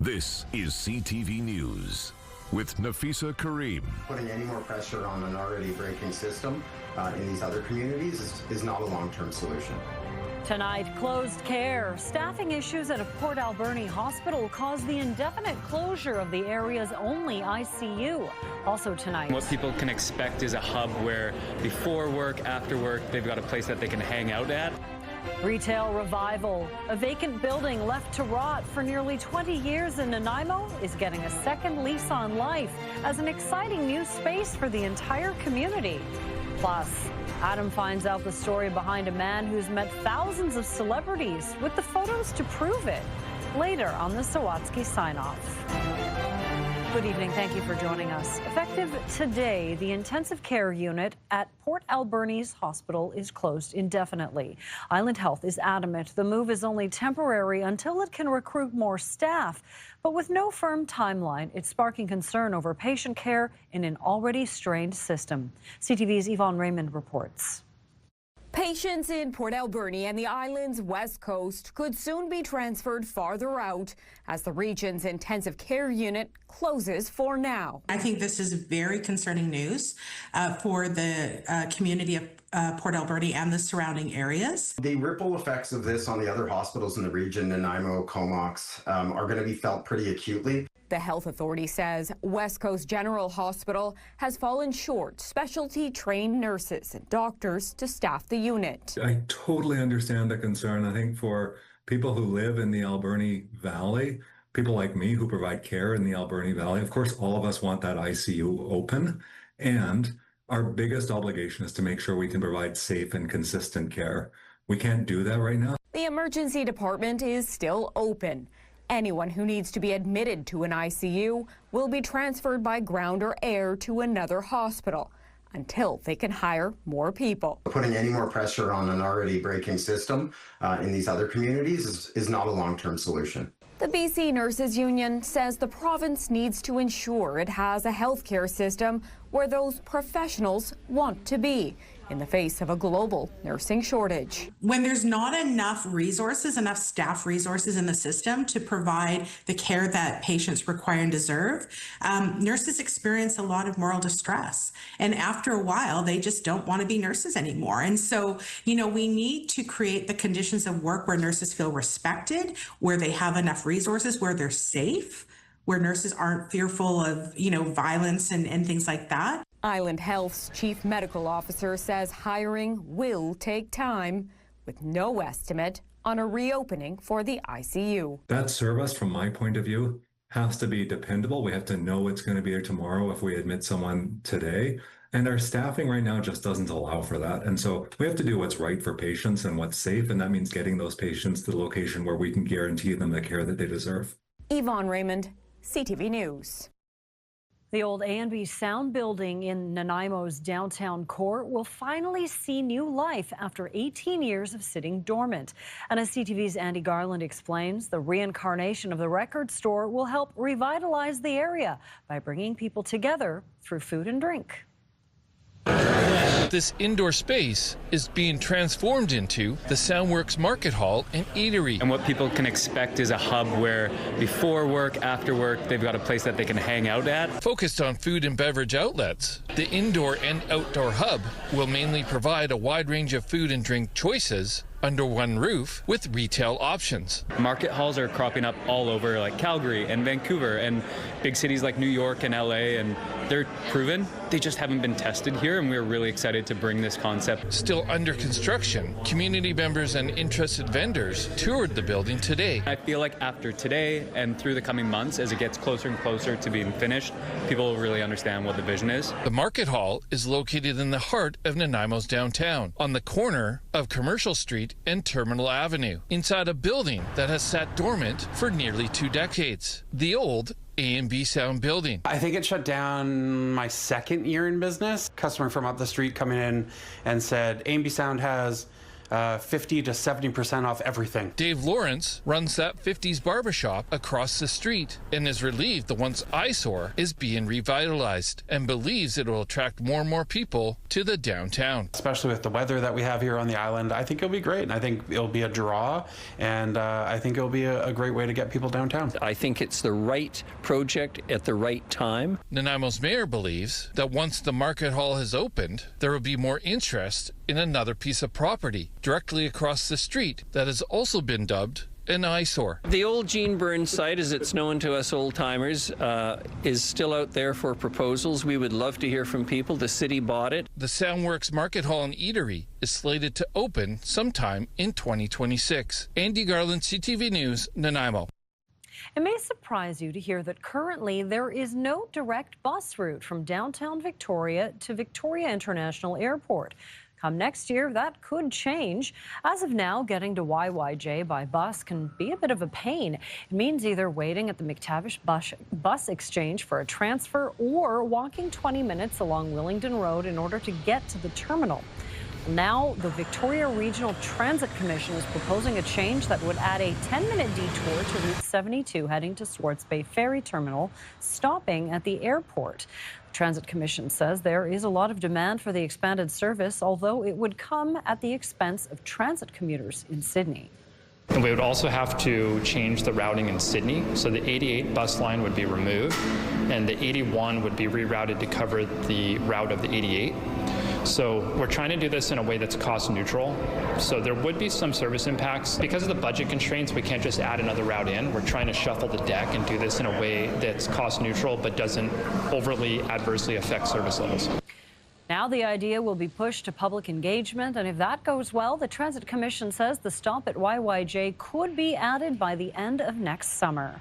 This is CTV News with Nafisa Kareem. Putting any more pressure on an already breaking system in these other communities is not a long-term solution. Tonight, closed care. Staffing issues at a Port Alberni hospital caused the indefinite closure of the area's only I.C.U. Also tonight. What people can expect is a hub where before work, after work, they've got a place that they can hang out at. Retail revival. A vacant building left to rot for nearly 20 years in Nanaimo is getting a second lease on life as an exciting new space for the entire community. Plus, Adam finds out the story behind a man who's met thousands of celebrities with the photos to prove it. Later on the Sawatsky sign-off. Good evening. Thank you for joining us. Effective today, the intensive care unit at Port Alberni's hospital is closed indefinitely. Island Health is adamant the move is only temporary until it can recruit more staff. But with no firm timeline, it's sparking concern over patient care in an already strained system. CTV's Yvonne Raymond reports. Patients in Port Alberni and the island's west coast could soon be transferred farther out as the region's intensive care unit closes for now. I think this is very concerning news for the community of Port Alberni and the surrounding areas. The ripple effects of this on the other hospitals in the region, Nanaimo, Comox, are going to be felt pretty acutely. The health authority says West Coast General Hospital has fallen short specialty trained nurses and doctors to staff the unit. I totally understand the concern. I think for people who live in the Alberni Valley, people like me who provide care in the Alberni Valley, of course, all of us want that I.C.U. open. And our biggest obligation is to make sure we can provide safe and consistent care. We can't do that right now. The emergency department is still open. Anyone who needs to be admitted to an I.C.U. will be transferred by ground or air to another hospital until they can hire more people. Putting any more pressure on an already breaking system in these other communities is not a long-term solution. The BC Nurses Union says the province needs to ensure it has a healthcare system where those professionals want to be in the face of a global nursing shortage. When there's not enough resources, enough staff resources in the system to provide the care that patients require and deserve, nurses experience a lot of moral distress. And after a while, they just don't want to be nurses anymore. And so, we need to create the conditions of work where nurses feel respected, where they have enough resources, where they're safe, where nurses aren't fearful of, violence and things like that. Island Health's chief medical officer says hiring will take time, with no estimate on a reopening for the I.C.U. That service, from my point of view, has to be dependable. We have to know it's going to be there tomorrow if we admit someone today. And our staffing right now just doesn't allow for that. And so we have to do what's right for patients and what's safe. And that means getting those patients to the location where we can guarantee them the care that they deserve. Yvonne Raymond, CTV News. The old A&B Sound building in Nanaimo's downtown core will finally see new life after 18 years of sitting dormant. And as CTV's Andy Garland explains, the reincarnation of the record store will help revitalize the area by bringing people together through food and drink. This indoor space is being transformed into the Soundworks Market Hall and Eatery. And what people can expect is a hub where before work, after work, they've got a place that they can hang out at. Focused on food and beverage outlets, the indoor and outdoor hub will mainly provide a wide range of food and drink choices under one roof with retail options. Market halls are cropping up all over, like Calgary and Vancouver and big cities like New York and LA, and they're proven. They just haven't been tested here, and we're really excited to bring this concept. Still under construction, community members and interested vendors toured the building today. I feel like after today and through the coming months, as it gets closer and closer to being finished, people will really understand what the vision is. The Market Hall is located in the heart of Nanaimo's downtown, on the corner of Commercial Street and Terminal Avenue, inside a building that has sat dormant for nearly 2 decades. The old A&B Sound building. I think it shut down my second year in business. Customer from up the street coming in and said, A&B Sound has 50 to 70% off everything. Dave Lawrence runs that 50s barbershop across the street and is relieved the once eyesore is being revitalized and believes it will attract more and more people to the downtown. Especially with the weather that we have here on the island, I think it'll be great. And I think it'll be a draw, and I think it'll be a great way to get people downtown. I think it's the right project at the right time. Nanaimo's mayor believes that once the market hall has opened, there will be more interest in another piece of property directly across the street that has also been dubbed an eyesore. The old Gene Burns site, as it's known to us old-timers, is still out there for proposals. We would love to hear from people. The city bought it. The Soundworks Market Hall and Eatery is slated to open sometime in 2026. Andy Garland, CTV News, Nanaimo. It may surprise you to hear that currently there is no direct bus route from downtown Victoria to Victoria International Airport. Come next year, that could change. As of now, getting to YYJ by bus can be a bit of a pain. It means either waiting at the McTavish bus exchange for a transfer or walking 20 minutes along Willingdon Road in order to get to the terminal. Now, the Victoria Regional Transit Commission is proposing a change that would add a 10-minute detour to Route 72 heading to Swartz Bay Ferry Terminal, stopping at the airport. The Transit Commission says there is a lot of demand for the expanded service, although it would come at the expense of transit commuters in Sydney. And we would also have to change the routing in Sydney. So the 88 bus line would be removed, and the 81 would be rerouted to cover the route of the 88. So we're trying to do this in a way that's cost neutral. So there would be some service impacts. Because of the budget constraints, we can't just add another route in. We're trying to shuffle the deck and do this in a way that's cost neutral but doesn't overly adversely affect service levels. Now the idea will be pushed to public engagement, and if that goes well, the Transit Commission says the stop at YYJ could be added by the end of next summer.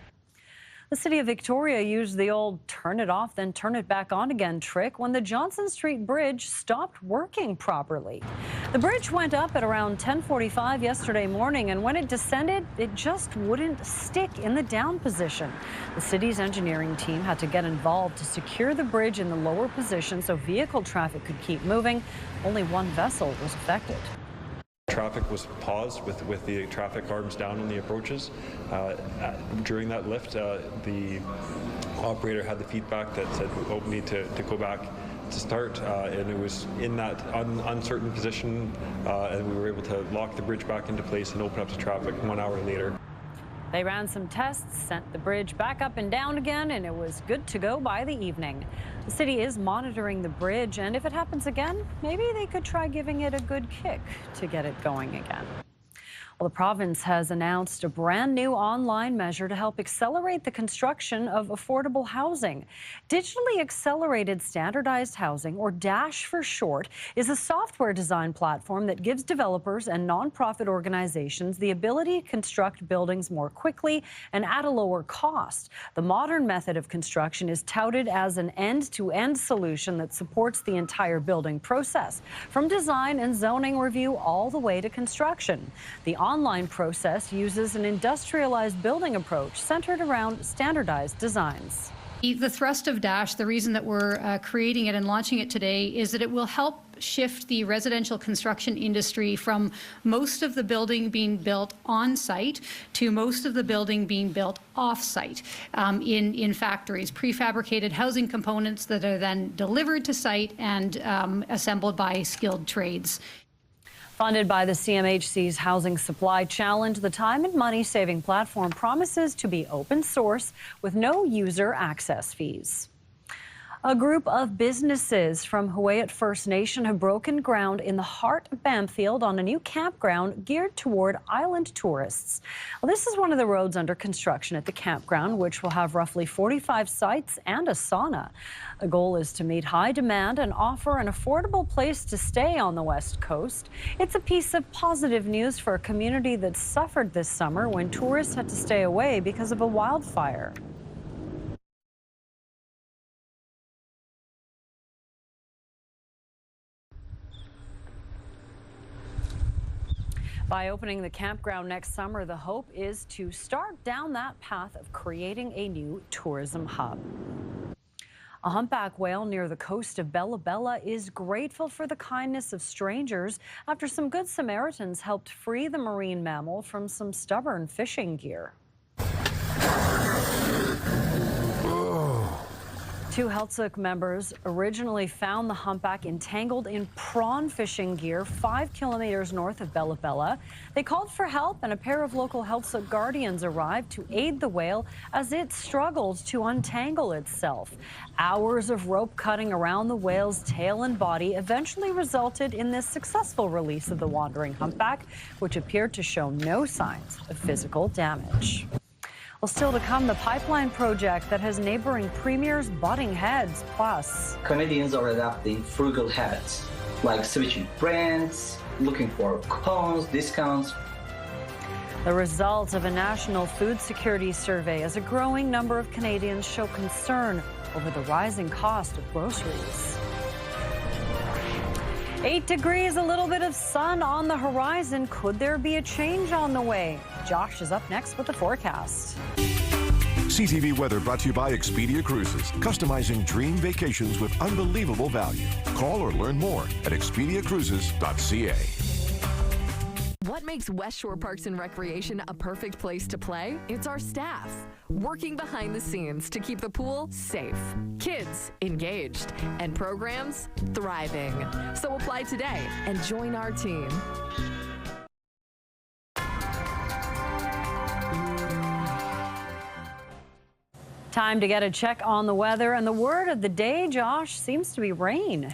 The City of Victoria used the old turn it off, then turn it back on again trick when the Johnson Street Bridge stopped working properly. The bridge went up at around 10:45 yesterday morning, and when it descended, it just wouldn't stick in the down position. The city's engineering team had to get involved to secure the bridge in the lower position so vehicle traffic could keep moving. Only one vessel was affected. Traffic was paused with the traffic arms down on the approaches. During that lift, the operator had the feedback that said, oh, we need to go back to start, and it was in that uncertain position, and we were able to lock the bridge back into place and open up to traffic 1 hour later. They ran some tests, sent the bridge back up and down again, and it was good to go by the evening. The city is monitoring the bridge, and if it happens again, maybe they could try giving it a good kick to get it going again. Well, the province has announced a brand new online measure to help accelerate the construction of affordable housing. Digitally Accelerated Standardized Housing, or DASH for short, is a software design platform that gives developers and nonprofit organizations the ability to construct buildings more quickly and at a lower cost. The modern method of construction is touted as an end-to-end solution that supports the entire building process, from design and zoning review all the way to construction. The online process uses an industrialized building approach centered around standardized designs. The thrust of DASH, the reason that we're creating it and launching it today, is that it will help shift the residential construction industry from most of the building being built on site to most of the building being built off site in factories, prefabricated housing components that are then delivered to site and assembled by skilled trades. Funded by the CMHC's Housing Supply Challenge, the time and money-saving platform promises to be open source with no user access fees. A group of businesses from Hawaiiat First Nation have broken ground in the heart of Bamfield on a new campground geared toward island tourists. Well, this is one of the roads under construction at the campground, which will have roughly 45 sites and a sauna. The goal is to meet high demand and offer an affordable place to stay on the West Coast. It's a piece of positive news for a community that suffered this summer when tourists had to stay away because of a wildfire. By opening the campground next summer, the hope is to start down that path of creating a new tourism hub. A humpback whale near the coast of Bella Bella is grateful for the kindness of strangers after some good Samaritans helped free the marine mammal from some stubborn fishing gear. Two Healthsick members originally found the humpback entangled in prawn fishing gear 5 kilometers north of Bella Bella. They called for help, and a pair of local Healthsick guardians arrived to aid the whale as it struggled to untangle itself. Hours of rope cutting around the whale's tail and body eventually resulted in this successful release of the wandering humpback, which appeared to show no signs of physical damage. Well, still to come, the pipeline project that has neighboring premiers butting heads. Plus, Canadians are adopting frugal habits, like switching brands, looking for coupons, discounts. The result of a national food security survey as a growing number of Canadians show concern over the rising cost of groceries. 8 degrees, a little bit of sun on the horizon. Could there be a change on the way? Josh is up next with the forecast. CTV weather brought to you by Expedia Cruises, customizing dream vacations with unbelievable value. Call or learn more at expediacruises.ca. What makes West Shore Parks and Recreation a perfect place to play? It's our staff, working behind the scenes to keep the pool safe, kids engaged, and programs thriving. So apply today and join our team. Time to get a check on the weather, and the word of the day, Josh, seems to be rain.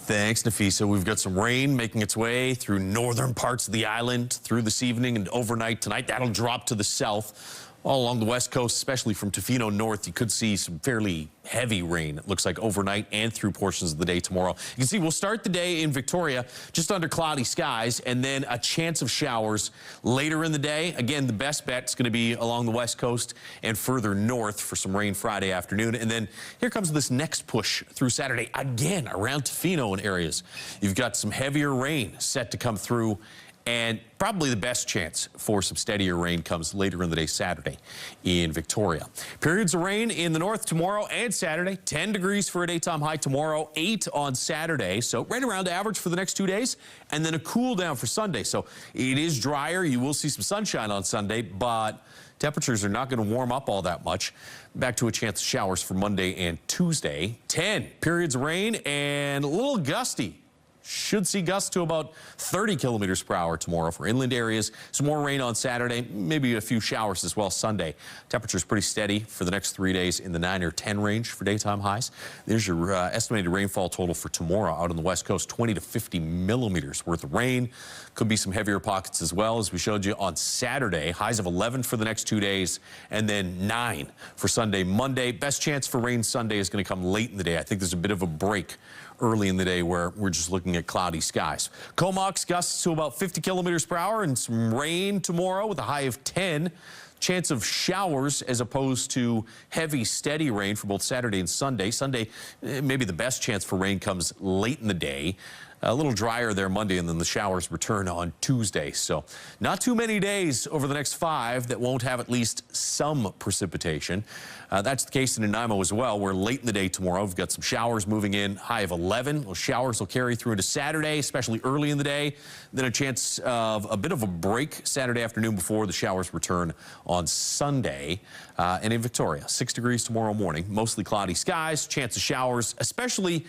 Thanks, Nafisa. We've got some rain making its way through northern parts of the island through this evening and overnight tonight. That'll drop to the south. All along the west coast, especially from Tofino north, you could see some fairly heavy rain, it looks like, overnight and through portions of the day tomorrow. You can see we'll start the day in Victoria just under cloudy skies, and then a chance of showers later in the day. Again, the best bet is going to be along the west coast and further north for some rain Friday afternoon. And then here comes this next push through Saturday, again around Tofino and areas. You've got some heavier rain set to come through, and probably the best chance for some steadier rain comes later in the day Saturday in Victoria. Periods of rain in the north tomorrow and Saturday. 10 degrees for a daytime high tomorrow, 8 on Saturday. So right around average for the next 2 days, and then a cool down for Sunday. So it is drier. You will see some sunshine on Sunday, but temperatures are not going to warm up all that much. Back to a chance of showers for Monday and Tuesday. 10 periods of rain and a little gusty. Should see gusts to about 30 kilometers per hour tomorrow for inland areas. Some more rain on Saturday, maybe a few showers as well Sunday. Temperatures pretty steady for the next 3 days in the 9 or 10 range for daytime highs. There's your estimated rainfall total for tomorrow out on the west coast, 20 to 50 millimeters worth of rain. Could be some heavier pockets as well, as we showed you on Saturday. Highs of 11 for the next 2 days, and then 9 for Sunday, Monday. Best chance for rain Sunday is going to come late in the day. I think there's a bit of a break early in the day where we're just looking at cloudy skies. Comox gusts to about 50 kilometers per hour and some rain tomorrow with a high of 10. Chance of showers as opposed to heavy, steady rain for both Saturday and Sunday. Sunday, maybe the best chance for rain comes late in the day. A little drier there Monday, and then the showers return on Tuesday. So not too many days over the next 5 that won't have at least some precipitation. That's the case in Nanaimo as well, where late in the day tomorrow we've got some showers moving in, high of 11. Those showers will carry through into Saturday, especially early in the day. Then a chance of a bit of a break Saturday afternoon before the showers return on Sunday. And in Victoria, 6 degrees tomorrow morning, mostly cloudy skies, chance of showers, especially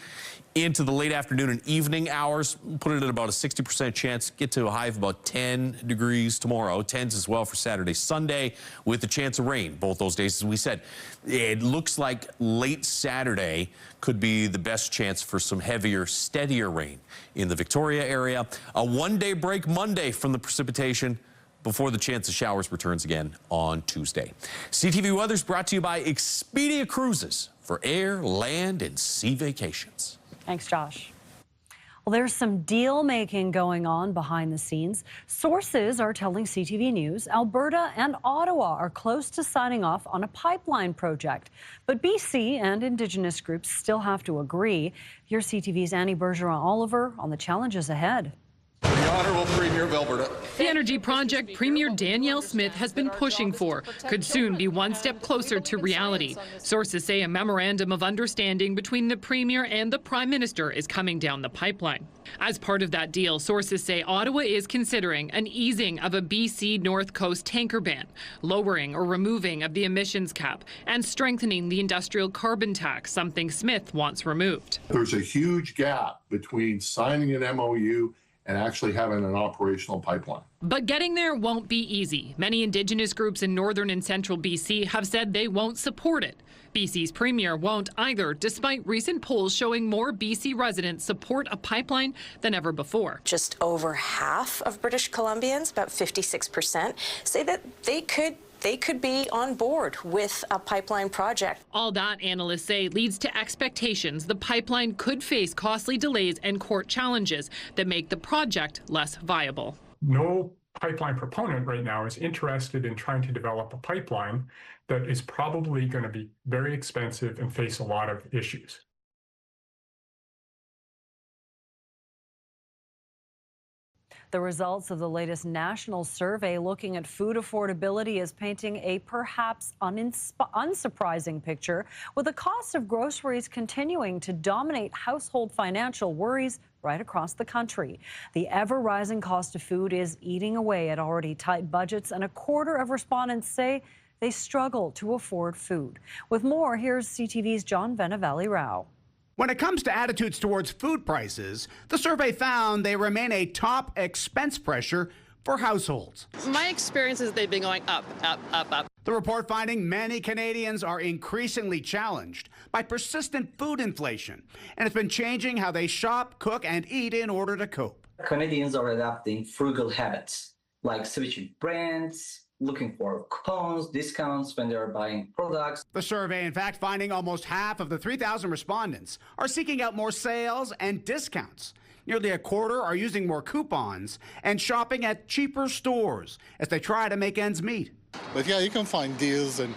into the late afternoon and evening hours. Put it at about a 60% chance. Get to a high of about 10 degrees tomorrow. 10s as well for Saturday, Sunday, with the chance of rain both those days. As we said, it looks like late Saturday could be the best chance for some heavier, steadier rain in the Victoria area. A one-day break Monday from the precipitation before the chance of showers returns again on Tuesday. CTV weather is brought to you by Expedia Cruises for air, land, and sea vacations. Thanks, Josh. Well, there's some deal-making going on behind the scenes. Sources are telling CTV News Alberta and Ottawa are close to signing off on a pipeline project. But BC and Indigenous groups still have to agree. Here's CTV's Annie Bergeron-Oliver on the challenges ahead. The Honourable Premier of Alberta. The energy project Premier Danielle Smith has been pushing for could soon be one step closer to reality. Sources say a memorandum of understanding between the Premier and the Prime Minister is coming down the pipeline. As part of that deal, sources say Ottawa is considering an easing of a BC North Coast tanker ban, lowering or removing of the emissions cap, and strengthening the industrial carbon tax, something Smith wants removed. There's a huge gap between signing an MOU and actually having an operational pipeline. But getting there won't be easy. Many Indigenous groups in northern and central BC have said they won't support it. BC's Premier won't either, despite recent polls showing more BC residents support a pipeline than ever before. Just over half of British Columbians, about 56%, say that they could be on board with a pipeline project. All that, analysts say, leads to expectations the pipeline could face costly delays and court challenges that make the project less viable. No pipeline proponent right now is interested in trying to develop a pipeline that is probably going to be very expensive and face a lot of issues. The results of the latest national survey looking at food affordability is painting a perhaps unsurprising picture, with the cost of groceries continuing to dominate household financial worries right across the country. The ever-rising cost of food is eating away at already tight budgets, and a quarter of respondents say they struggle to afford food. With more, here's CTV's John Venivalle-Rao. When it comes to attitudes towards food prices, the survey found they remain a top expense pressure for households. My experience is they've been going up, up, up, up. The report finding many Canadians are increasingly challenged by persistent food inflation, and it's been changing how they shop, cook, and eat in order to cope. Canadians are adopting frugal habits, like switching brands, looking for coupons, discounts when they're buying products. The survey, in fact, finding almost half of the 3,000 respondents are seeking out more sales and discounts. Nearly a quarter are using more coupons and shopping at cheaper stores as they try to make ends meet. But yeah, you can find deals and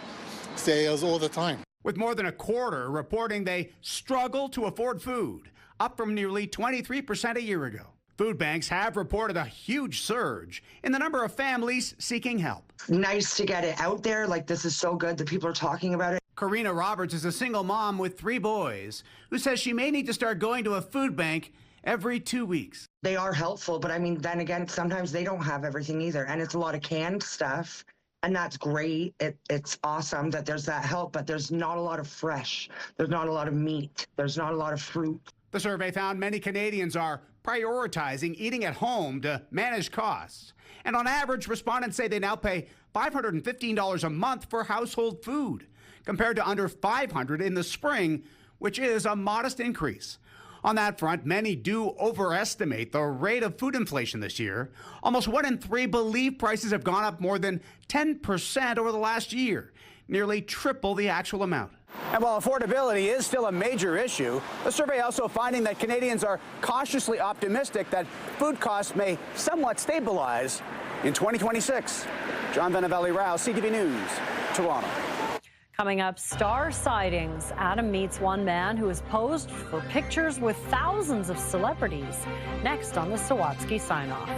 sales all the time. With more than a quarter reporting they struggle to afford food, up from nearly 23% a year ago. Food banks have reported a huge surge in the number of families seeking help. Nice to get it out there. Like, this is so good that people are talking about it. Karina Roberts is a single mom with 3 boys who says she may need to start going to a food bank every 2 weeks. They are helpful, but I mean, then again, sometimes they don't have everything either. And it's a lot of canned stuff. And that's great. It's awesome that there's that help, but there's not a lot of fresh. There's not a lot of meat. There's not a lot of fruit. The survey found many Canadians are prioritizing eating at home to manage costs. And on average, respondents say they now pay $515 a month for household food, compared to under $500 in the spring, which is a modest increase. On that front, many do overestimate the rate of food inflation this year. Almost 1 in 3 believe prices have gone up more than 10% over the last year, nearly triple the actual amount. And while affordability is still a major issue, the survey also finding that Canadians are cautiously optimistic that food costs may somewhat stabilize in 2026. John Venivalle-Rao, CTV News, Toronto. Coming up, star sightings. Adam meets one man who has posed for pictures with thousands of celebrities. Next on the Sawatsky Sign-Off.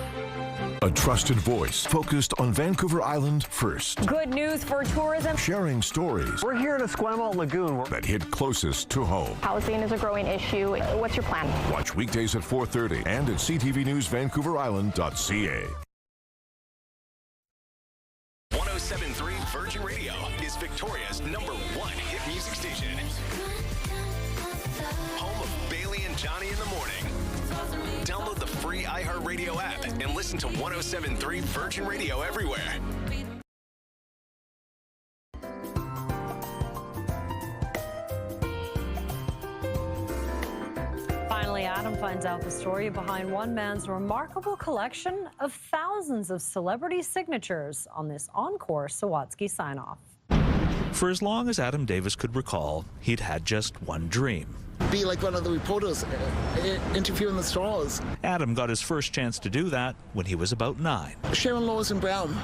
A trusted voice focused on Vancouver Island first. Good news for tourism. Sharing stories. We're here in Esquimalt Lagoon that hit closest to home. Housing is a growing issue. What's your plan? Watch weekdays at 4:30 and at ctvnewsvancouverisland.ca. 107.3 Virgin Radio is Victoria's #1 hit music station. Home of Bailey and Johnny in the morning. Download the free iHeartRadio app and listen to 107.3 Virgin Radio everywhere. Finally, Adam finds out the story behind one man's remarkable collection of thousands of celebrity signatures on this encore Sawatsky Sign-Off. For as long as Adam Davis could recall, he'd had just one dream. Be like one of the reporters, interviewing the stars. Adam got his first chance to do that when he was about 9. Sharon Lois and Brown.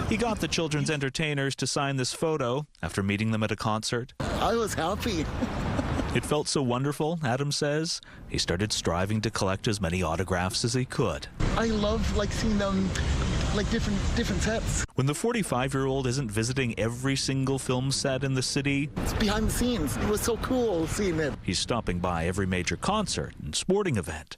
He got the children's entertainers to sign this photo after meeting them at a concert. I was happy. It felt so wonderful, Adam says, he started striving to collect as many autographs as he could. I love seeing them different sets. When the 45-year-old isn't visiting every single film set in the city, It's behind the scenes. It was so cool seeing it. he's stopping by every major concert and sporting event,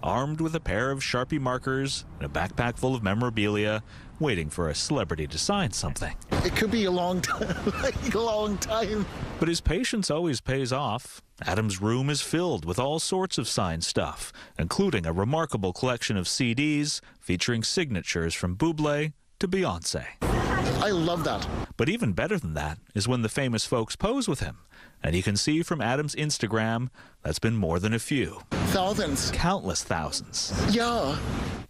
armed with a pair of Sharpie markers and a backpack full of memorabilia, waiting for a celebrity to sign something. It could be a long time, a long time. But his patience always pays off. Adam's room is filled with all sorts of signed stuff, including a remarkable collection of CDs featuring signatures from Bublé to Beyoncé. I love that. But even better than that is when the famous folks pose with him. And you can see from Adam's Instagram, that's been more than a few. Thousands. Countless thousands. Yeah.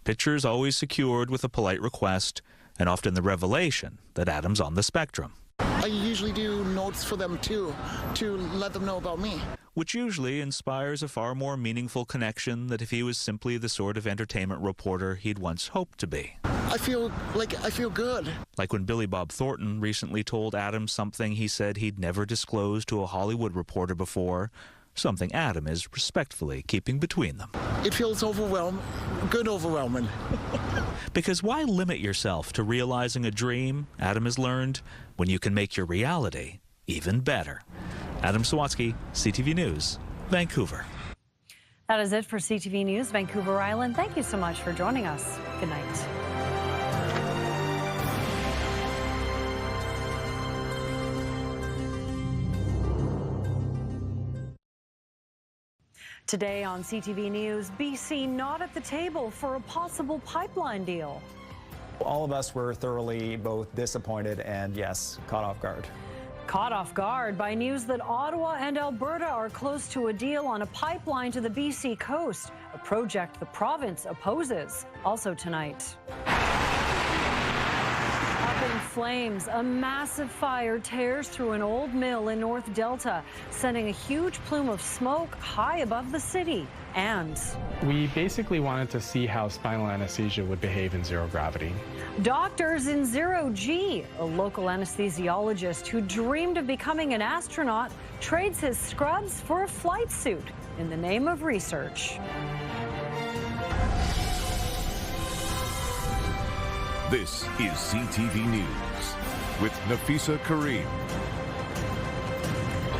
Pictures always secured with a polite request, and often the revelation that Adam's on the spectrum. I usually do notes for them too, to let them know about me. Which usually inspires a far more meaningful connection than if he was simply the sort of entertainment reporter he'd once hoped to be. I feel good. Like when Billy Bob Thornton recently told Adam something he said he'd never disclosed to a Hollywood reporter before, something Adam is respectfully keeping between them. It feels overwhelming. Because why limit yourself to realizing a dream, Adam has learned, when you can make your reality even better. Adam Sawatsky, CTV News, Vancouver. That is it for CTV News, Vancouver Island. Thank you so much for joining us. Good night. Today on CTV News, BC not at the table for a possible pipeline deal. All of us were thoroughly both disappointed and, yes, caught off guard. Caught off guard by news that Ottawa and Alberta are close to a deal on a pipeline to the BC coast, a project the province opposes. Also tonight. Up in flames, a massive fire tears through an old mill in North Delta, sending a huge plume of smoke high above the city. And we basically wanted to see how spinal anesthesia would behave in zero gravity. doctors in zero G, a local anesthesiologist who dreamed of becoming an astronaut, trades his scrubs for a flight suit in the name of research. This is CTV News with Nafisa Kareem.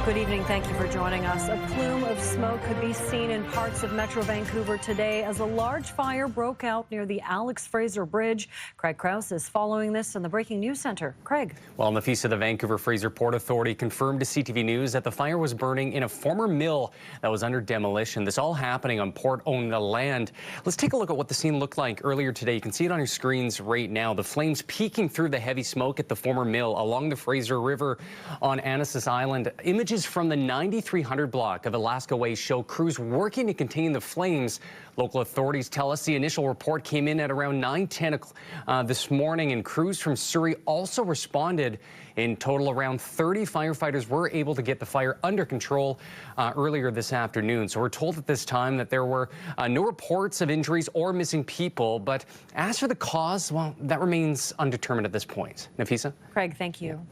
Good evening. Thank you for joining us. A plume of smoke could be seen in parts of Metro Vancouver today as a large fire broke out near the Alex Fraser Bridge. Craig Krause is following this in the Breaking News Center. Craig. Well, Nafisa, the Vancouver Fraser Port Authority confirmed to CTV News that the fire was burning in a former mill that was under demolition. This all happening on port-owned land. Let's take a look at what the scene looked like earlier today. You can see it on your screens right now. The flames peeking through the heavy smoke at the former mill along the Fraser River on Anasis Island. Images from the 9300 block of Alaska Way show crews working to contain the flames. Local authorities tell us the initial report came in at around 9:10 this morning, and crews from Surrey also responded. In total, around 30 firefighters were able to get the fire under control earlier this afternoon. So we're told at this time that there were no reports of injuries or missing people. But as for the cause, well, that remains undetermined at this point. Nafisa? Craig, thank you.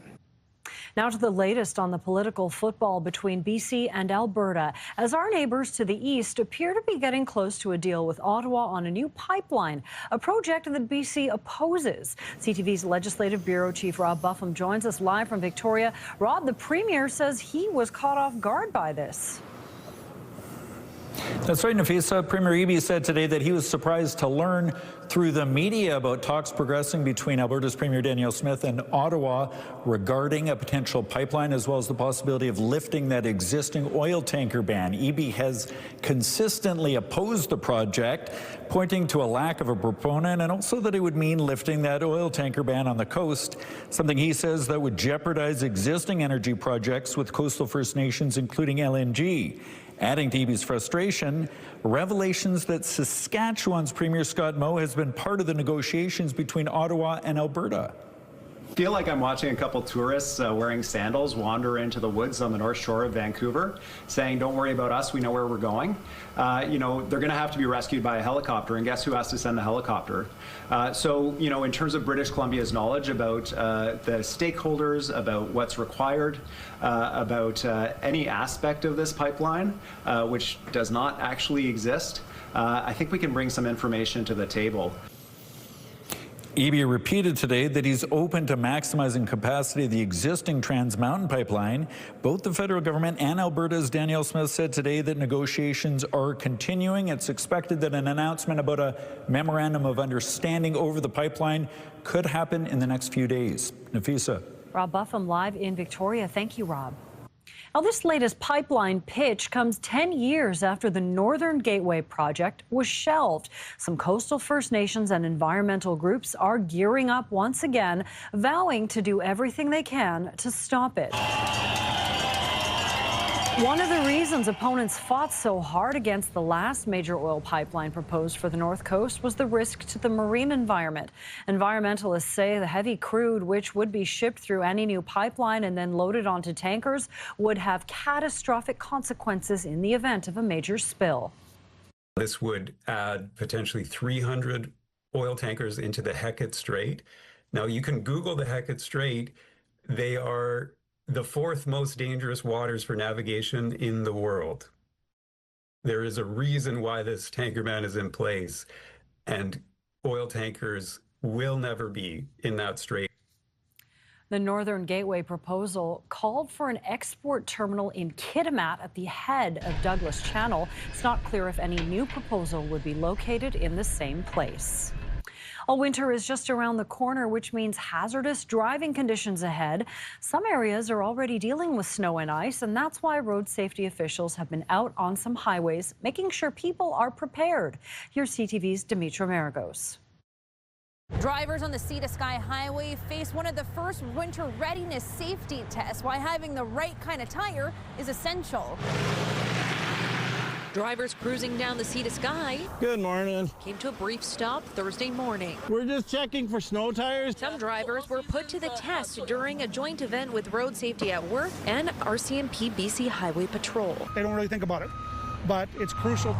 Now to the latest on the political football between BC and Alberta, as our neighbors to the east appear to be getting close to a deal with Ottawa on a new pipeline, a project that BC opposes. CTV's Legislative Bureau Chief Rob Buffum joins us live from Victoria. Rob, the Premier says he was caught off guard by this. That's right, Nafisa. Premier Eby said today that he was surprised to learn through the media about talks progressing between Alberta's Premier Danielle Smith and Ottawa regarding a potential pipeline, as well as the possibility of lifting that existing oil tanker ban. Eby has consistently opposed the project, pointing to a lack of a proponent and also that it would mean lifting that oil tanker ban on the coast, something he says that would jeopardize existing energy projects with coastal First Nations, including LNG. Adding to Eby's frustration, revelations that Saskatchewan's Premier Scott Moe has been part of the negotiations between Ottawa and Alberta. feel like I'm watching a couple tourists wearing sandals wander into the woods on the north shore of Vancouver, saying, "Don't worry about us, we know where we're going." You know, they're going to have to be rescued by a helicopter, and guess who has to send the helicopter? So, you know, in terms of British Columbia's knowledge about the stakeholders, about what's required, about any aspect of this pipeline, which does not actually exist, I think we can bring some information to the table. Eby repeated today that he's open to maximizing capacity of the existing Trans Mountain pipeline. Both the federal government and Alberta's Danielle Smith said today that negotiations are continuing. It's expected that an announcement about a memorandum of understanding over the pipeline could happen in the next few days. Nafisa. Rob Buffum live in Victoria. Thank you, Rob. Now, this latest pipeline pitch comes 10 years after the Northern Gateway project was shelved. Some coastal First Nations and environmental groups are gearing up once again, vowing to do everything they can to stop it. One of the reasons opponents fought so hard against the last major oil pipeline proposed for the North Coast was the risk to the marine environment. Environmentalists say the heavy crude, which would be shipped through any new pipeline and then loaded onto tankers, would have catastrophic consequences in the event of a major spill. This would add potentially 300 oil tankers into the Hecate Strait. Now, you can Google the Hecate Strait. They are the fourth most dangerous waters for navigation in the world. There is a reason why this tanker ban is in place, and oil tankers will never be in that strait. The Northern Gateway proposal called for an export terminal in Kitimat at the head of Douglas Channel. It's not clear if any new proposal would be located in the same place. Well, winter is just around the corner, which means hazardous driving conditions ahead. Some areas are already dealing with snow and ice, and that's why road safety officials have been out on some highways, making sure people are prepared. Here's CTV's Dimitra Maragos. Drivers on the Sea to Sky Highway face one of the first winter readiness safety tests, why having the right kind of tire is essential. Drivers cruising down the Sea to Sky. Good morning. Came to a brief stop Thursday morning. We're just checking for snow tires. Some drivers were put to the test during a joint event with Road Safety at Work and RCMP BC Highway Patrol. They don't really think about it, but it's crucial.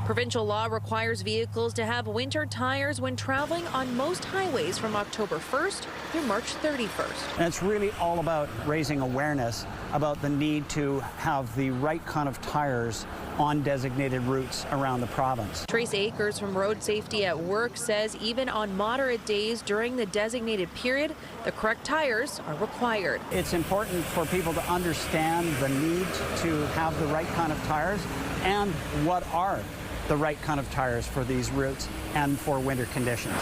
Provincial law requires vehicles to have winter tires when traveling on most highways from October 1st through March 31st. And it's really all about raising awareness about the need to have the right kind of tires on designated routes around the province. Trace Akers from Road Safety at Work says even on moderate days during the designated period, the correct tires are required. It's important for people to understand the need to have the right kind of tires and what are the right kind of tires for these routes and for winter conditions.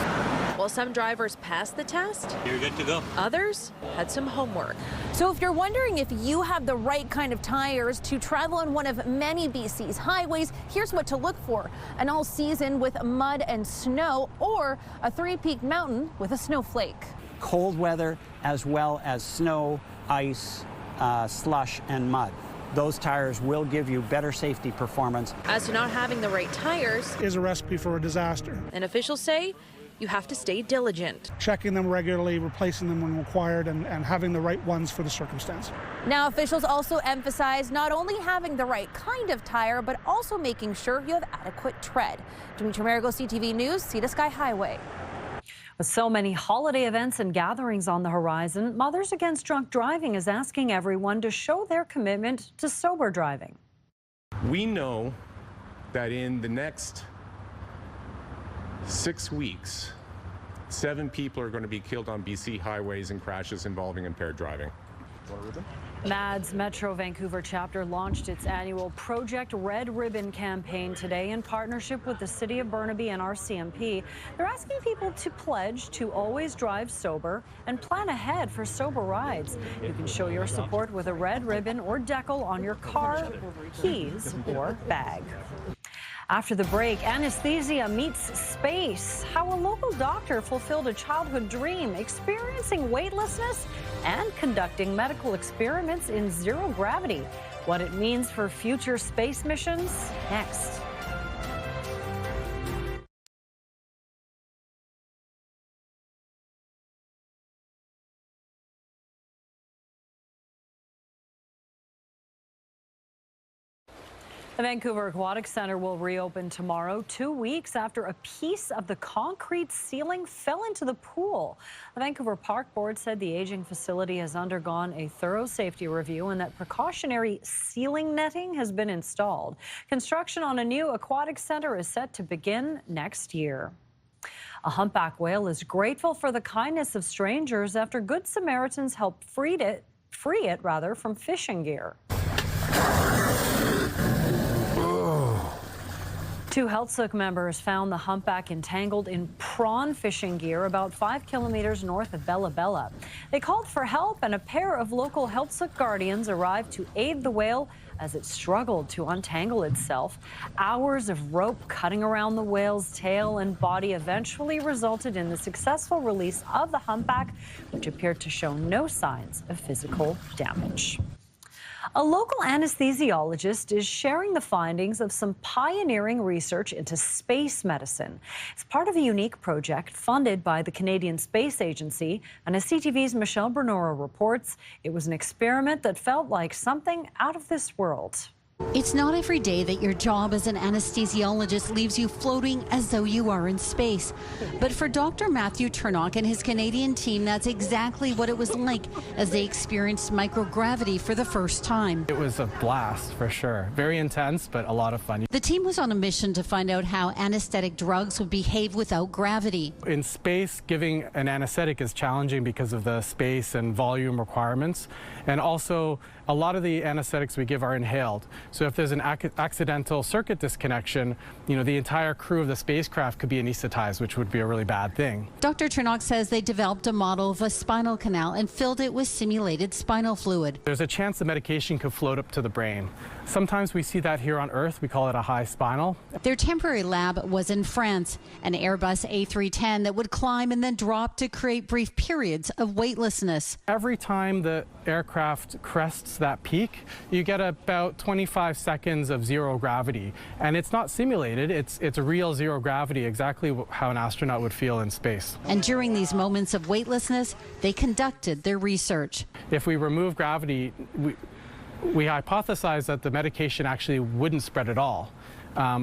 While some drivers passed the test, you're good to go. Others had some homework. So if you're wondering if you have the right kind of tires to travel on one of many BC's highways, here's what to look for: an all season with mud and snow, or a three-peak mountain with a snowflake. Cold weather as well as snow, ice, slush, and mud. Those tires will give you better safety performance. As to not having the right tires is a recipe for a disaster. And officials say you have to stay diligent. Checking them regularly, replacing them when required, and having the right ones for the circumstance. Now, officials also emphasize not only having the right kind of tire, but also making sure you have adequate tread. Dimitra Maragos, CTV News, Sea to Sky Highway. With so many holiday events and gatherings on the horizon, Mothers Against Drunk Driving is asking everyone to show their commitment to sober driving. We know that in the next 6 weeks, 7 people are going to be killed on BC highways in crashes involving impaired driving. MAD's Metro Vancouver chapter launched its annual Project Red Ribbon campaign today in partnership with the City of Burnaby and RCMP. They're asking people to pledge to always drive sober and plan ahead for sober rides. You can show your support with a red ribbon or decal on your car, keys, or bag. After the break, anesthesia meets space. How a local doctor fulfilled a childhood dream, experiencing weightlessness and conducting medical experiments in zero gravity. What it means for future space missions, next. The Vancouver Aquatic Centre will reopen tomorrow, 2 weeks after a piece of the concrete ceiling fell into the pool. The Vancouver Park Board said the aging facility has undergone a thorough safety review and that precautionary ceiling netting has been installed. Construction on a new aquatic centre is set to begin next year. A humpback whale is grateful for the kindness of strangers after Good Samaritans helped free it from fishing gear. Two Healthsick members found the humpback entangled in prawn fishing gear about 5 kilometers north of Bella Bella. They called for help, and a pair of local Healthsick guardians arrived to aid the whale as it struggled to untangle itself. Hours of rope cutting around the whale's tail and body eventually resulted in the successful release of the humpback, which appeared to show no signs of physical damage. A local anesthesiologist is sharing the findings of some pioneering research into space medicine. It's part of a unique project funded by the Canadian Space Agency, and as CTV's Michelle Bernoro reports, it was an experiment that felt like something out of this world. It's not every day that your job as an anesthesiologist leaves you floating as though you are in space. But for Dr. Matthew Turnock and his Canadian team, that's exactly what it was like as they experienced microgravity for the first time. It was a blast, for sure. Very intense, but a lot of fun. The team was on a mission to find out how anesthetic drugs would behave without gravity. In space, giving an anesthetic is challenging because of the space and volume requirements. And also, a lot of the anesthetics we give are inhaled. So if there's an accidental circuit disconnection, the entire crew of the spacecraft could be anesthetized, which would be a really bad thing. Dr. Turnock says they developed a model of a spinal canal and filled it with simulated spinal fluid. There's a chance the medication could float up to the brain. Sometimes we see that here on Earth. We call it a high spinal. Their temporary lab was in France, an Airbus A310 that would climb and then drop to create brief periods of weightlessness. Every time the aircraft crests that peak, you get about 25 seconds of zero gravity. And it's not simulated, it's real zero gravity, exactly how an astronaut would feel in space. And during these moments of weightlessness, they conducted their research. If we remove gravity, we hypothesized that the medication actually wouldn't spread at all,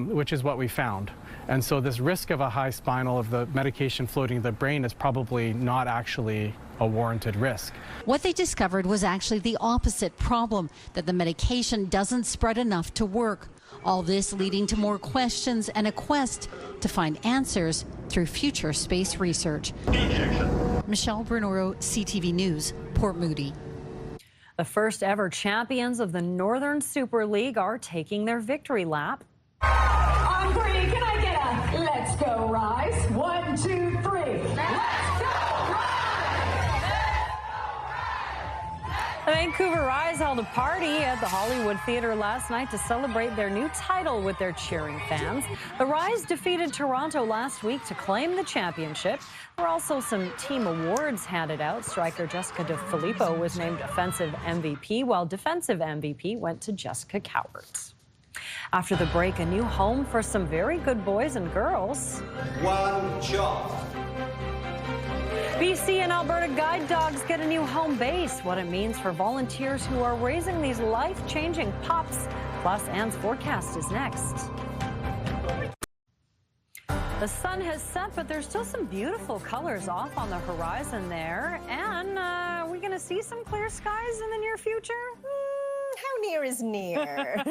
which is what we found. And so this risk of a high spinal of the medication floating in the brain is probably not actually a warranted risk. What they discovered was actually the opposite problem, that the medication doesn't spread enough to work. All this leading to more questions and a quest to find answers through future space research. Michelle Bernoro, CTV News, Port Moody. The first ever champions of the Northern Super League are taking their victory lap. On three, can I get a let's go Rise? 1, 2, 3. Let's go The Vancouver Rise held a party at the Hollywood Theatre last night to celebrate their new title with their cheering fans. The Rise defeated Toronto last week to claim the championship. There were also some team awards handed out. Striker Jessica DeFilippo was named offensive MVP, while defensive MVP went to Jessica Cowart. After the break, a new home for some very good boys and girls. One job. BC and Alberta guide dogs get a new home base. What it means for volunteers who are raising these life-changing pups. Plus, Anne's forecast is next. The sun has set, but there's still some beautiful colors off on the horizon there. And are we going to see some clear skies in the near future? How near is near?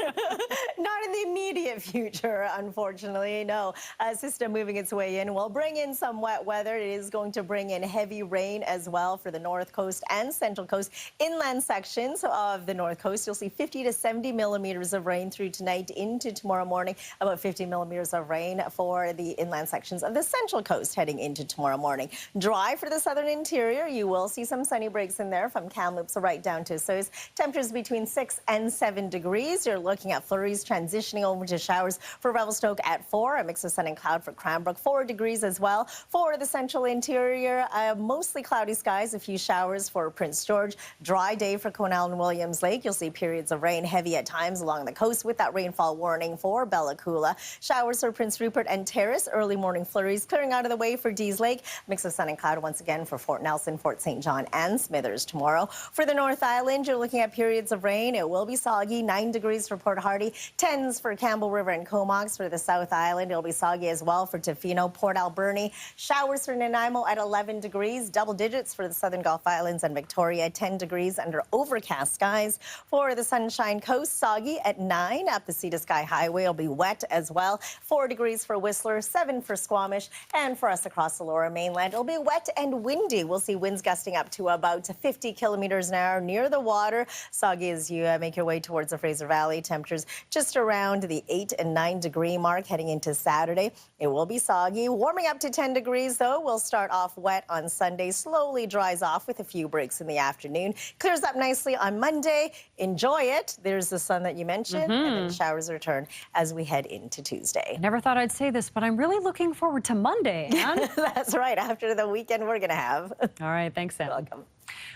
Not in the immediate future, unfortunately, no. A system moving its way in will bring in some wet weather. It is going to bring in heavy rain as well for the North Coast and Central Coast. Inland sections of the North Coast, you'll see 50 to 70 millimeters of rain through tonight into tomorrow morning. About 50 millimeters of rain for the inland sections of the Central Coast heading into tomorrow morning. Dry for the southern interior. You will see some sunny breaks in there from Kamloops right down to Soos. Temperatures between 6 and 7 degrees. You're looking at flurries transitioning over to showers for Revelstoke at 4. A mix of sun and cloud for Cranbrook, 4 degrees as well. For the central interior, mostly cloudy skies, a few showers for Prince George. Dry day for Conall and Williams Lake. You'll see periods of rain heavy at times along the coast with that rainfall warning for Bella Coola. Showers for Prince Rupert and Terrace. Early morning flurries clearing out of the way for Dease Lake. Mix of sun and cloud once again for Fort Nelson, Fort St. John and Smithers tomorrow. For the North Island, you're looking at periods of rain it will be soggy. 9 degrees for Port Hardy, 10s for Campbell River and Comox. For the South Island, it'll be soggy as well for Tofino, Port Alberni. Showers for Nanaimo at 11 degrees. Double digits for the Southern Gulf Islands and Victoria, 10 degrees under overcast skies. For the Sunshine Coast, soggy at 9. Up the Sea to Sky Highway, it'll be wet as well. 4 degrees for Whistler, 7 for Squamish. And for us across the Lower Mainland, it'll be wet and windy. We'll see winds gusting up to about 50 kilometers an hour near the water. Soggy as you make your way towards the Fraser Valley. Temperatures just around the 8 and 9 degree mark heading into Saturday. It will be soggy. Warming up to 10 degrees, though. We'll start off wet on Sunday. Slowly dries off with a few breaks in the afternoon. Clears up nicely on Monday. Enjoy it. There's the sun that you mentioned. And then showers return as we head into Tuesday. Never thought I'd say this, but I'm really looking forward to Monday, Anne. That's right. After the weekend we're going to have. All right. Thanks, Anne. Welcome.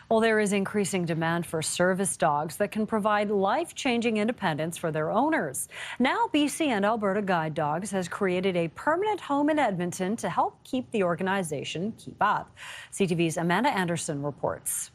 Well, there is increasing demand for service dogs that can provide life-changing independence for their owners. Now, BC and Alberta Guide Dogs has created a permanent home in Edmonton to help keep the organization keep up. CTV's Amanda Anderson reports.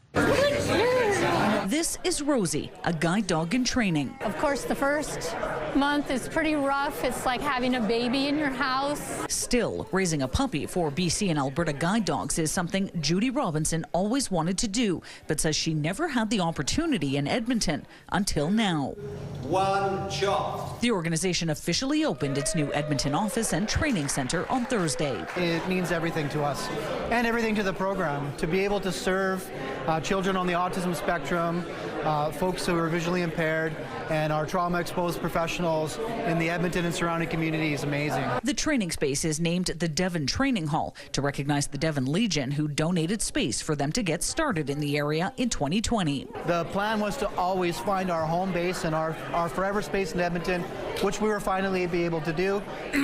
This is Rosie, a guide dog in training. Of course, the first month is pretty rough. It's like having a baby in your house. Still, raising a puppy for BC and Alberta Guide Dogs is something Judy Robinson always wanted to do, but says she never had the opportunity in Edmonton until now. One job. The organization officially opened its new Edmonton office and training center on Thursday. It means everything to us and everything to the program to be able to serve children on the autism spectrum, folks who are visually impaired, and our trauma-exposed professionals in the Edmonton and surrounding community is amazing. The training space is named the Devon Training Hall to recognize the Devon Legion, who donated space for them to get started in the area in 2020. The plan was to always find our home base and our forever space in Edmonton, which we were finally able to do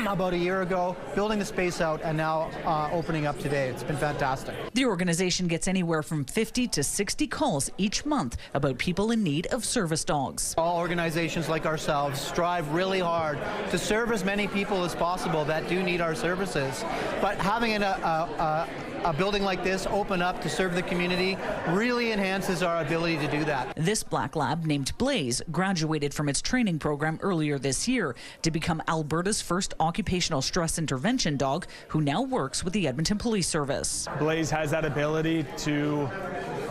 about a year ago, building the space out and now opening up today. It's been fantastic. The organization gets anywhere from 50 to 60 calls each month about people in need of service dogs. All organizations like ourselves strive really hard to serve as many people as possible that do need our services. But having a building like this open up to serve the community really enhances our ability to do that. This black lab, named Blaze, graduated from its training program earlier this year to become Alberta's first occupational stress intervention dog, who now works with the Edmonton Police Service. Blaze has that ability to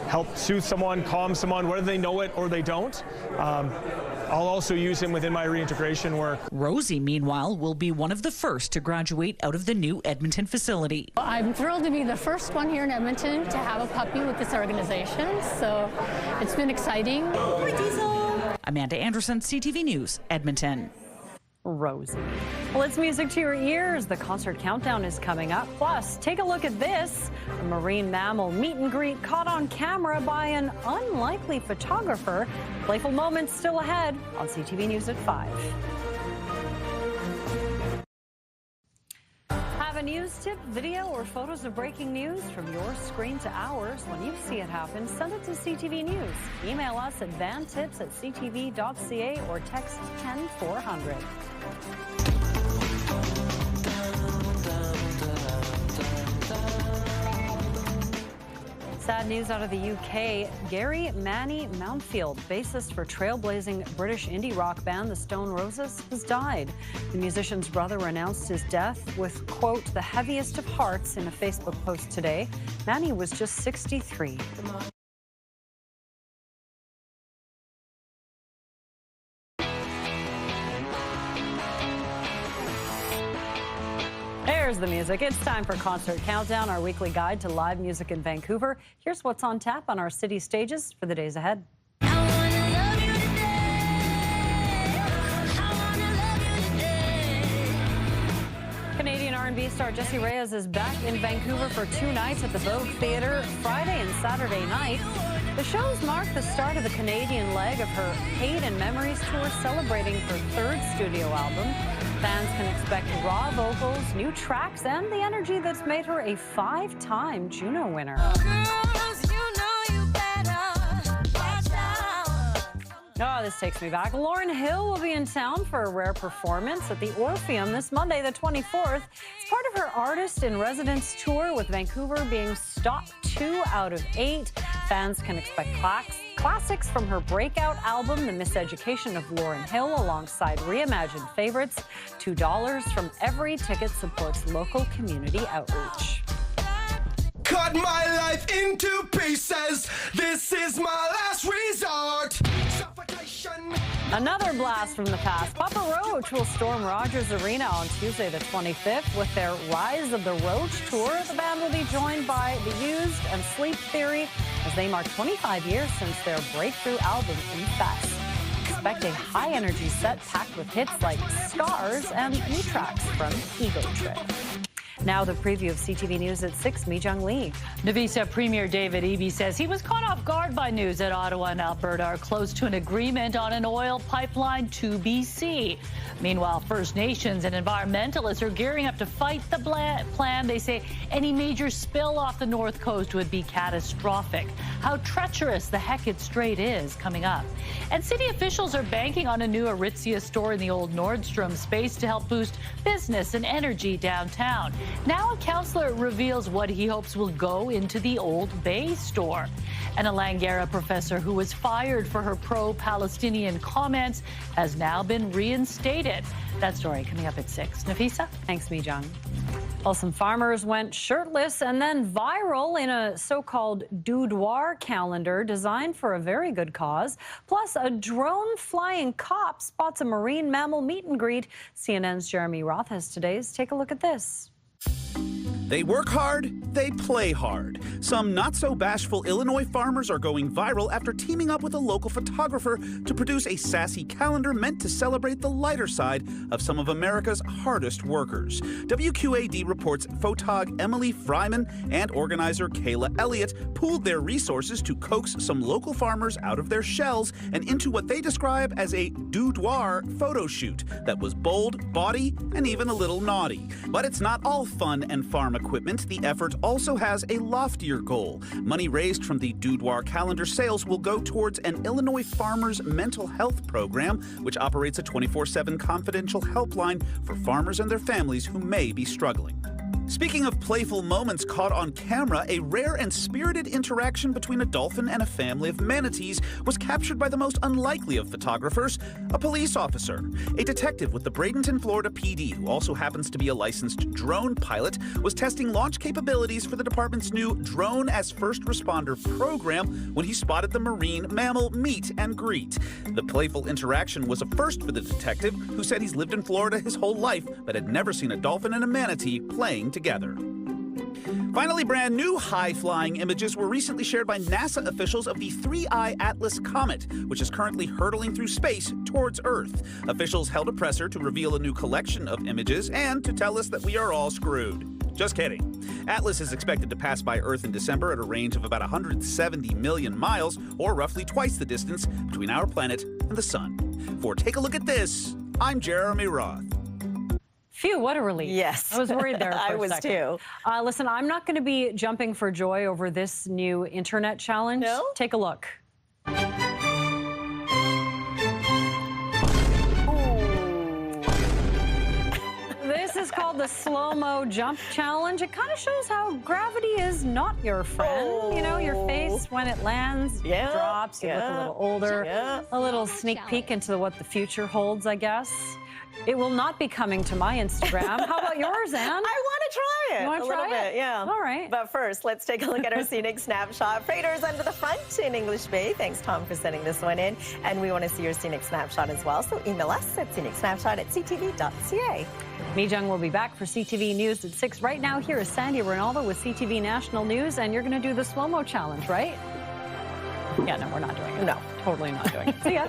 help soothe someone, calm someone, whether they know it or they don't. I'll also use him within my reintegration work. Rosie, meanwhile, will be one of the first to graduate out of the new Edmonton facility. I'm thrilled to be the first one here in Edmonton to have a puppy with this organization, so it's been exciting. Hi, Diesel. Amanda Anderson, CTV News, Edmonton. Rosie. Well, it's music to your ears. The concert countdown is coming up. Plus, take a look at this. A marine mammal meet and greet caught on camera by an unlikely photographer. Playful moments still ahead on CTV News at 5. Have a news tip, video, or photos of breaking news from your screen to ours? When you see it happen, send it to CTV News. Email us at vantips@ctv.ca or text 10400. Sad news out of the UK. Gary Manny Mountfield, bassist for trailblazing British indie rock band The Stone Roses, has died. The musician's brother announced his death with, quote, the heaviest of hearts in a Facebook post today. Manny was just 63. There's the music. It's time for Concert Countdown, our weekly guide to live music in Vancouver. Here's what's on tap on our city stages for the days ahead. Canadian R&B star Jessie Reyez is back in Vancouver for 2 nights at the Vogue Theatre, Friday and Saturday night. The shows mark the start of the Canadian leg of her Hate and Memories tour, celebrating her 3rd studio album. Fans can expect raw vocals, new tracks, and the energy that's made her a 5-time Juno winner. Oh, this takes me back. Lauryn Hill will be in town for a rare performance at the Orpheum this Monday, the 24th. It's part of her Artist in Residence tour, with Vancouver being stop 2 out of 8. Fans can expect classics from her breakout album, The Miseducation of Lauryn Hill, alongside reimagined favorites. $2 from every ticket supports local community outreach. Cut my life into pieces. This is my last resort. Suffocation. Another blast from the past. Papa Roach will storm Rogers Arena on Tuesday the 25th with their Rise of the Roach tour. The band will be joined by The Used and Sleep Theory as they mark 25 years since their breakthrough album, Infest. Expect a high-energy set packed with hits like Scars and new tracks from Ego Trip. Now the preview of CTV News at 6, Mi-Jung Lee. Navisa Premier David Eby says he was caught off guard by news that Ottawa and Alberta are close to an agreement on an oil pipeline to BC. Meanwhile, First Nations and environmentalists are gearing up to fight the plan. They say any major spill off the North Coast would be catastrophic. How treacherous the Hecate Strait is coming up. And city officials are banking on a new Aritzia store in the old Nordstrom space to help boost business and energy downtown. Now a councillor reveals what he hopes will go into the Old Bay store. And a Langara professor who was fired for her pro-Palestinian comments has now been reinstated. That story coming up at 6. Nafisa? Thanks, Mi-Jung. Well, some farmers went shirtless and then viral in a so-called boudoir calendar designed for a very good cause. Plus, a drone flying cop spots a marine mammal meet and greet. CNN's Jeremy Roth has today's. Take a look at this. They work hard, they play hard. Some not-so-bashful Illinois farmers are going viral after teaming up with a local photographer to produce a sassy calendar meant to celebrate the lighter side of some of America's hardest workers. WQAD reports photog Emily Fryman and organizer Kayla Elliott pooled their resources to coax some local farmers out of their shells and into what they describe as a boudoir photo shoot that was bold, bawdy, and even a little naughty. But it's not all fun and farm equipment. The effort also has a loftier goal. Money raised from the boudoir calendar sales will go towards an Illinois farmers' mental health program, which operates a 24/7 confidential helpline for farmers and their families who may be struggling. Speaking of playful moments caught on camera, a rare and spirited interaction between a dolphin and a family of manatees was captured by the most unlikely of photographers, a police officer. A detective with the Bradenton, Florida PD, who also happens to be a licensed drone pilot, was testing launch capabilities for the department's new Drone as First Responder program when he spotted the marine mammal meet and greet. The playful interaction was a first for the detective, who said he's lived in Florida his whole life but had never seen a dolphin and a manatee playing together. Finally, brand new high-flying images were recently shared by NASA officials of the 3I Atlas comet, which is currently hurtling through space towards Earth. Officials held a presser to reveal a new collection of images and to tell us that we are all screwed. Just kidding. Atlas is expected to pass by Earth in December at a range of about 170 million miles, or roughly twice the distance between our planet and the Sun. For Take a Look at This, I'm Jeremy Roth. Phew, what a relief. Yes. I was worried there for I a was second. too. Listen, I'm not going to be jumping for joy over this new internet challenge. No? Take a look. This is called the slow-mo jump challenge. It kind of shows how gravity is not your friend. You know, your face, when it lands, drops. You look a little older. A little sneak peek into what the future holds, I guess. It will not be coming to my Instagram. How about yours, Anne? I want to try it. You want to try little bit, yeah. All right. But first, let's take a look at our scenic snapshot. Freighters under the front in English Bay. Thanks, Tom, for sending this one in. And we want to see your scenic snapshot as well. So email us at scenicsnapshot@ctv.ca. Mi-Jung will be back for CTV News at 6. Right now, here is Sandy Ronaldo with CTV National News. And you're going to do the slow-mo challenge, right? Yeah, no, we're not doing it. No. Totally not doing it. See ya.